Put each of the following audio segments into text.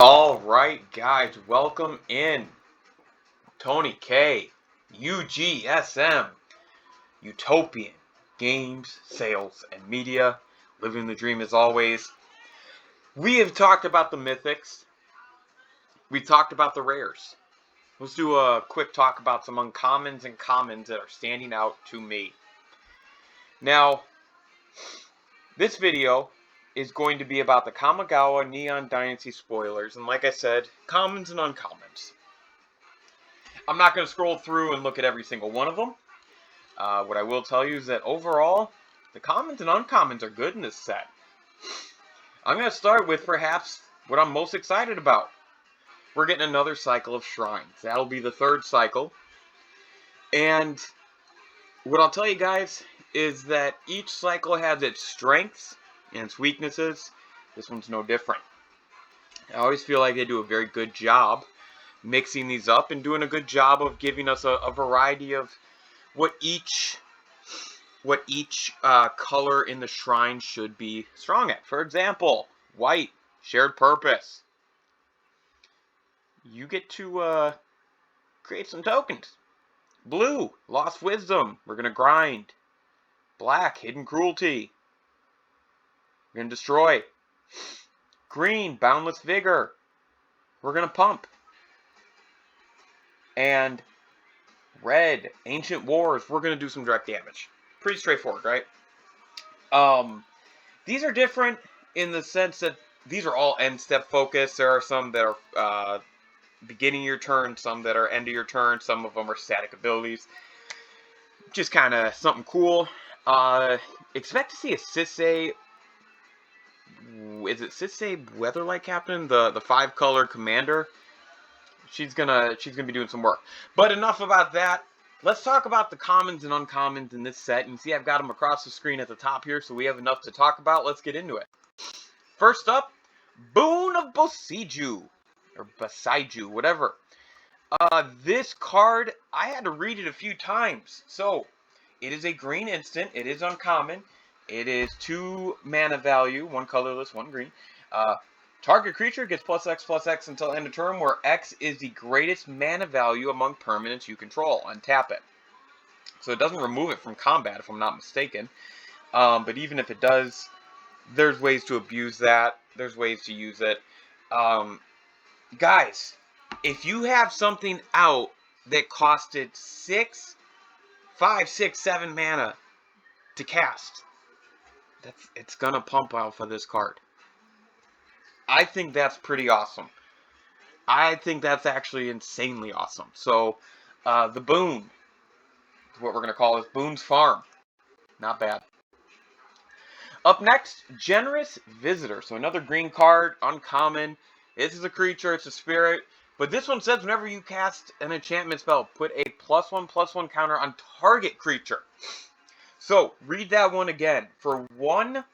All right, guys, welcome in. Tony K, UGSM, Utopian Games, Sales, and Media, living the dream as always. We have talked about the mythics. We talked about the rares. Let's do a quick talk about some uncommons and commons that are standing out to me. Now, this video is going to be about the Kamigawa Neon Dynasty spoilers, and like I said, commons and uncommons. I'm not going to scroll through and look at every single one of them. What I will tell you is that overall, the commons and uncommons are good in this set. I'm going to start with perhaps what I'm most excited about. We're getting another cycle of shrines. That'll be the third cycle. And what I'll tell you guys is that each cycle has its strengths and its weaknesses. This one's no different. I always feel like they do a very good job mixing these up and doing a good job of giving us a variety of what each color in the shrine should be strong at. For example, white, shared purpose. You get to create some tokens. Blue, lost wisdom. We're going to grind. Black, hidden cruelty. We're going to destroy. Green, boundless vigor. We're going to pump. And red, ancient wars. We're going to do some direct damage. Pretty straightforward, right? These are different in the sense that these are all end step focused. There are some that are beginning your turn, some that are end of your turn, some of them are static abilities. Just kind of something cool. Expect to see a Sisei. Is it Sisei Weatherlight Captain, the 5-color commander? She's gonna be doing some work. But enough about that. Let's talk about the commons and uncommons in this set. You see I've got them across the screen at the top here, so we have enough to talk about. Let's get into it. First up, Boon of Bosiju, or Basaiju, whatever. This card, I had to read it a few times. So, it is a green instant. It is uncommon. It is 2 mana value, 1 colorless, 1 green. Target creature gets +X/+X until end of turn, where X is the greatest mana value among permanents you control. Untap it. So it doesn't remove it from combat, if I'm not mistaken. But even if it does, there's ways to abuse that. There's ways to use it. Guys, if you have something out that costed 5, 6, 7 mana to cast, it's gonna pump out for this card. I think that's pretty awesome. I think that's actually insanely awesome. So, the Boon, what we're going to call is Boons Farm. Not bad. Up next, Generous Visitor. So another green card, uncommon. This is a creature, it's a spirit. But this one says whenever you cast an enchantment spell, put a +1/+1 counter on target creature. So, read that one again. For 1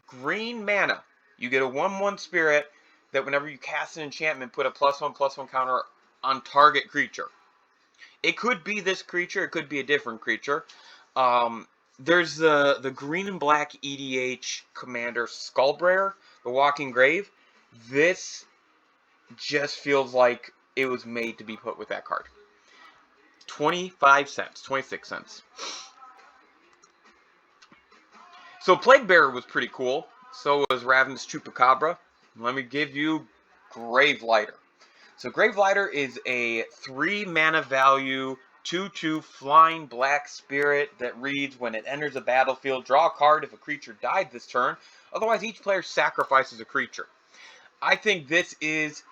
green mana, you get a 1/1 spirit that whenever you cast an enchantment, put a +1/+1 counter on target creature. It could be this creature, it could be a different creature. There's the green and black EDH commander Skullbearer, the Walking Grave. This just feels like it was made to be put with that card. 25 cents, 26 cents. So Plague Bearer was pretty cool. So was Ravenous Chupacabra. Let me give you Gravelighter. So Gravelighter is a 3 mana value, 2/2 flying black spirit that reads, when it enters a battlefield, draw a card if a creature died this turn. Otherwise, each player sacrifices a creature. I think this is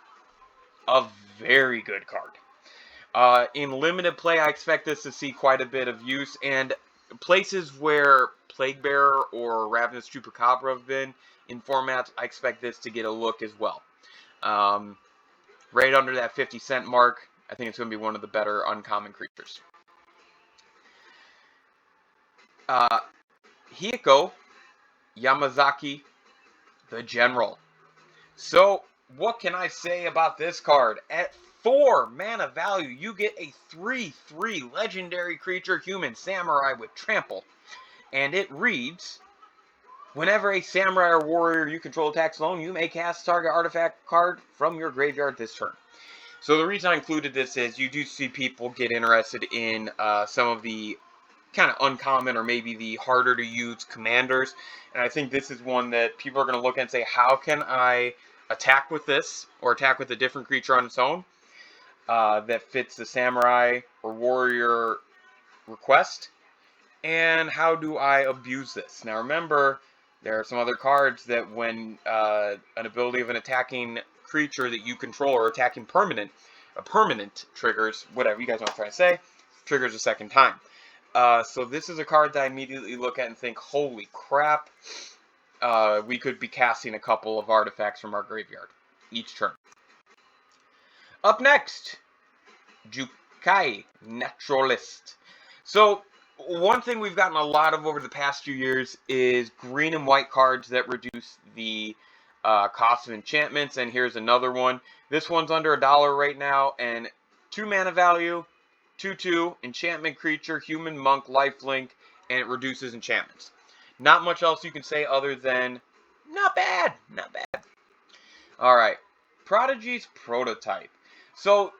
a very good card. In limited play, I expect this to see quite a bit of use, and places where Plague Bearer or Ravenous Chupacabra have been in formats, I expect this to get a look as well. Right under that 50-cent mark, I think it's going to be one of the better uncommon creatures. Hiko Yamazaki, the General. So, what can I say about this card? At 4 mana value, you get a 3/3 legendary creature, human samurai with trample. And it reads, Whenever a samurai or warrior you control attacks alone, you may cast target artifact card from your graveyard this turn. So the reason I included this is you do see people get interested in some of the kind of uncommon or maybe the harder to use commanders. And I think this is one that people are going to look at and say, how can I attack with this or attack with a different creature on its own that fits the samurai or warrior request? And how do I abuse this? Now remember, there are some other cards that when an ability of an attacking creature that you control or attacking a permanent triggers, whatever you guys know what I'm trying to say, triggers a second time. So this is a card that I immediately look at and think, holy crap, we could be casting a couple of artifacts from our graveyard each turn. Up next, Jukai, Naturalist. So one thing we've gotten a lot of over the past few years is green and white cards that reduce the cost of enchantments, and here's another one. This one's under $1 right now, and 2 mana value, 2/2, enchantment creature, human monk, lifelink, and it reduces enchantments. Not much else you can say other than not bad, not bad. Alright, Prodigy's Prototype. So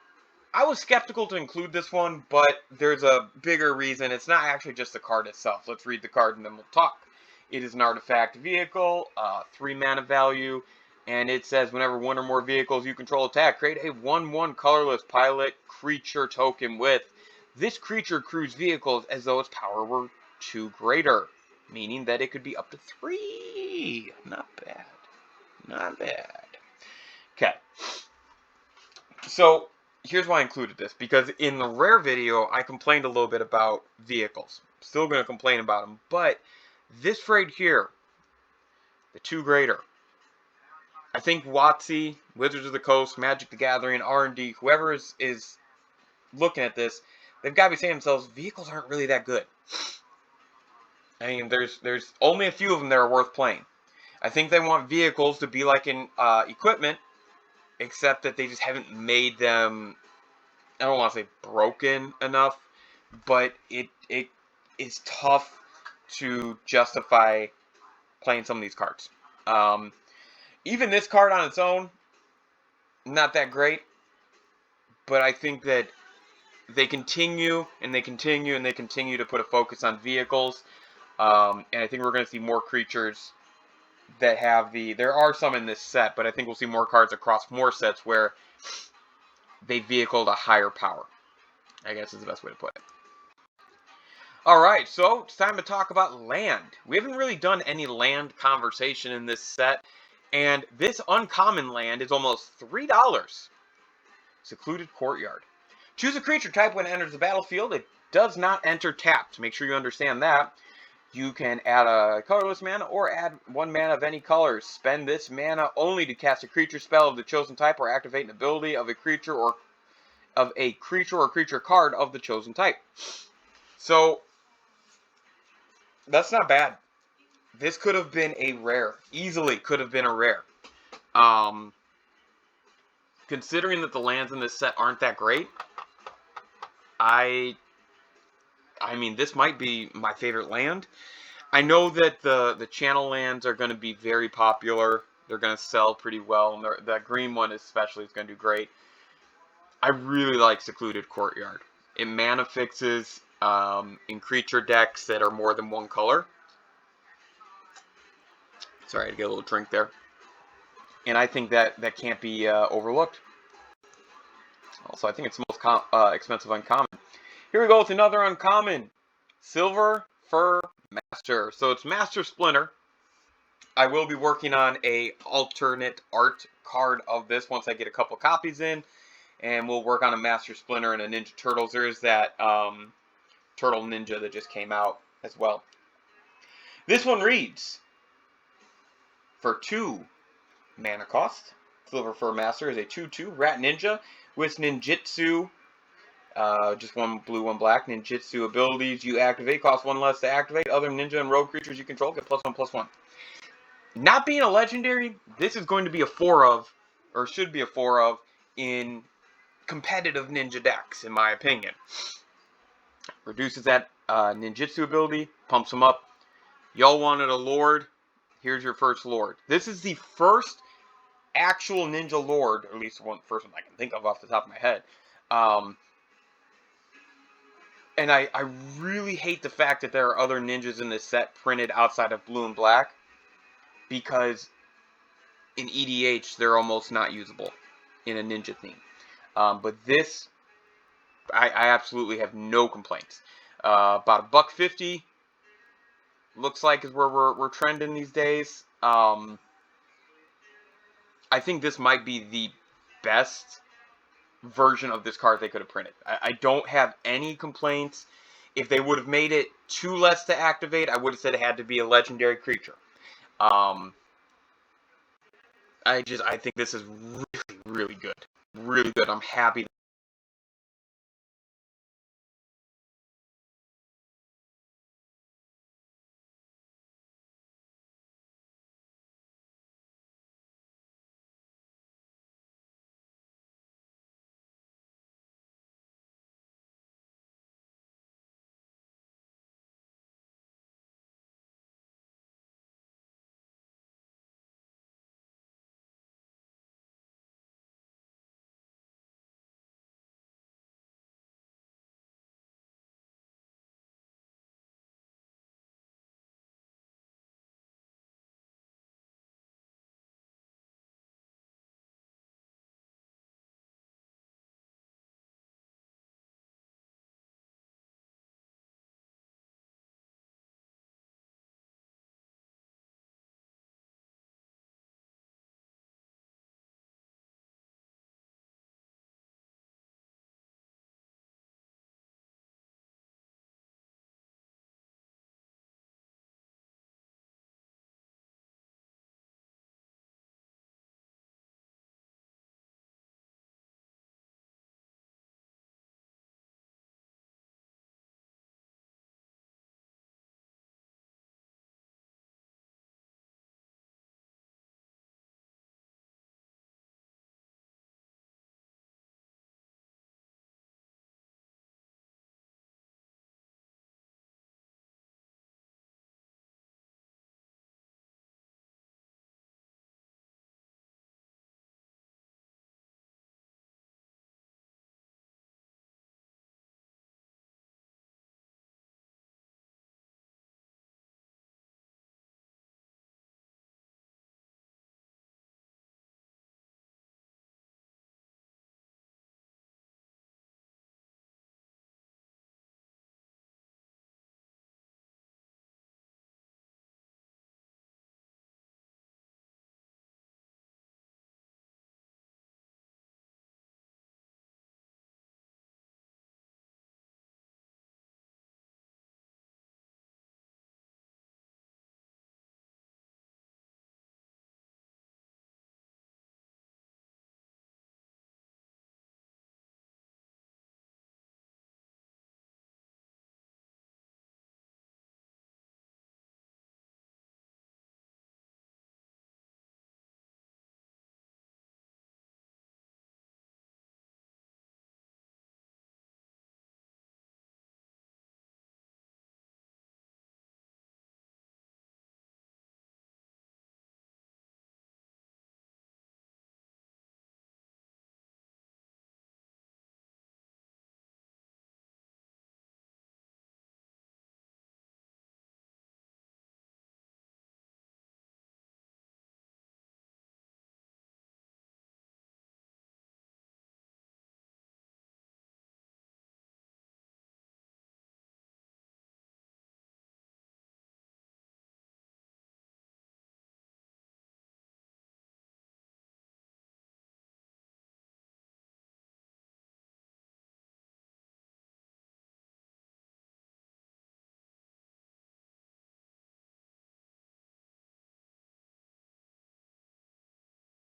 I was skeptical to include this one, but there's a bigger reason. It's not actually just the card itself. Let's read the card and then we'll talk. It is an artifact vehicle, 3 mana value, and it says whenever one or more vehicles you control attack, create a 1/1 colorless pilot creature token with. This creature accrues vehicles as though its power were 2 greater, meaning that it could be up to 3. Not bad. Not bad. Okay. So here's why I included this, because in the rare video I complained a little bit about vehicles. Still going to complain about them, but this right here, the 2 greater, I think WotC, Wizards of the Coast, Magic the Gathering, R&D, whoever is looking at this, they've got to be saying to themselves, vehicles aren't really that good. I mean, there's only a few of them that are worth playing. I think they want vehicles to be like in equipment, except that they just haven't made them, I don't want to say broken enough, but it is tough to justify playing some of these cards. Even this card on its own, not that great, but I think that they continue and they continue and they continue to put a focus on vehicles, and I think we're going to see more creatures that have there are some in this set, but I think we'll see more cards across more sets where they vehicled a higher power, I guess is the best way to put it. Alright, so it's time to talk about land. We haven't really done any land conversation in this set, and this uncommon land is almost $3. Secluded Courtyard. Choose a creature type when it enters the battlefield. It does not enter tapped. Make sure you understand that. You can add a colorless mana or add 1 mana of any colors. Spend this mana only to cast a creature spell of the chosen type or activate an ability of a creature or creature card of the chosen type. So that's not bad. This could have been a rare. Easily could have been a rare. Considering that the lands in this set aren't that great, I mean, this might be my favorite land. I know that the channel lands are going to be very popular. They're going to sell pretty well, and that green one especially is going to do great. I really like Secluded Courtyard. It mana fixes in creature decks that are more than 1 color. Sorry, I had to get a little drink there. And I think that can't be overlooked. Also, I think it's the most expensive uncommon. Here we go with another uncommon. Silver Fur Master. So it's Master Splinter. I will be working on a alternate art card of this once I get a couple copies in. And we'll work on a Master Splinter and a Ninja Turtles. There's that Turtle Ninja that just came out as well. This one reads, for 2 mana cost, Silver Fur Master is a 2/2 Rat Ninja with ninjutsu. Just 1 blue, 1 black. Ninjutsu abilities you activate cost 1 less to activate. Other ninja and rogue creatures you control get +1/+1. Not being a legendary, this is going to be a 4 of, or should be a 4 of, in competitive ninja decks, in my opinion. Reduces that ninjutsu ability, pumps them up. Y'all wanted a lord, Here's your first Lord. This is the first actual Ninja Lord, or at least one first one I can think of off the top of my head. And I really hate the fact that there are other ninjas in this set printed outside of blue and black, because in EDH they're almost not usable in a ninja theme. But this, I absolutely have no complaints. About $1.50 looks like is where we're trending these days. I think this might be the best version of this card they could have printed. I don't have any complaints. If they would have made it 2 less to activate, I would have said it had to be a legendary creature. I think this is really, really good. Really good. I'm happy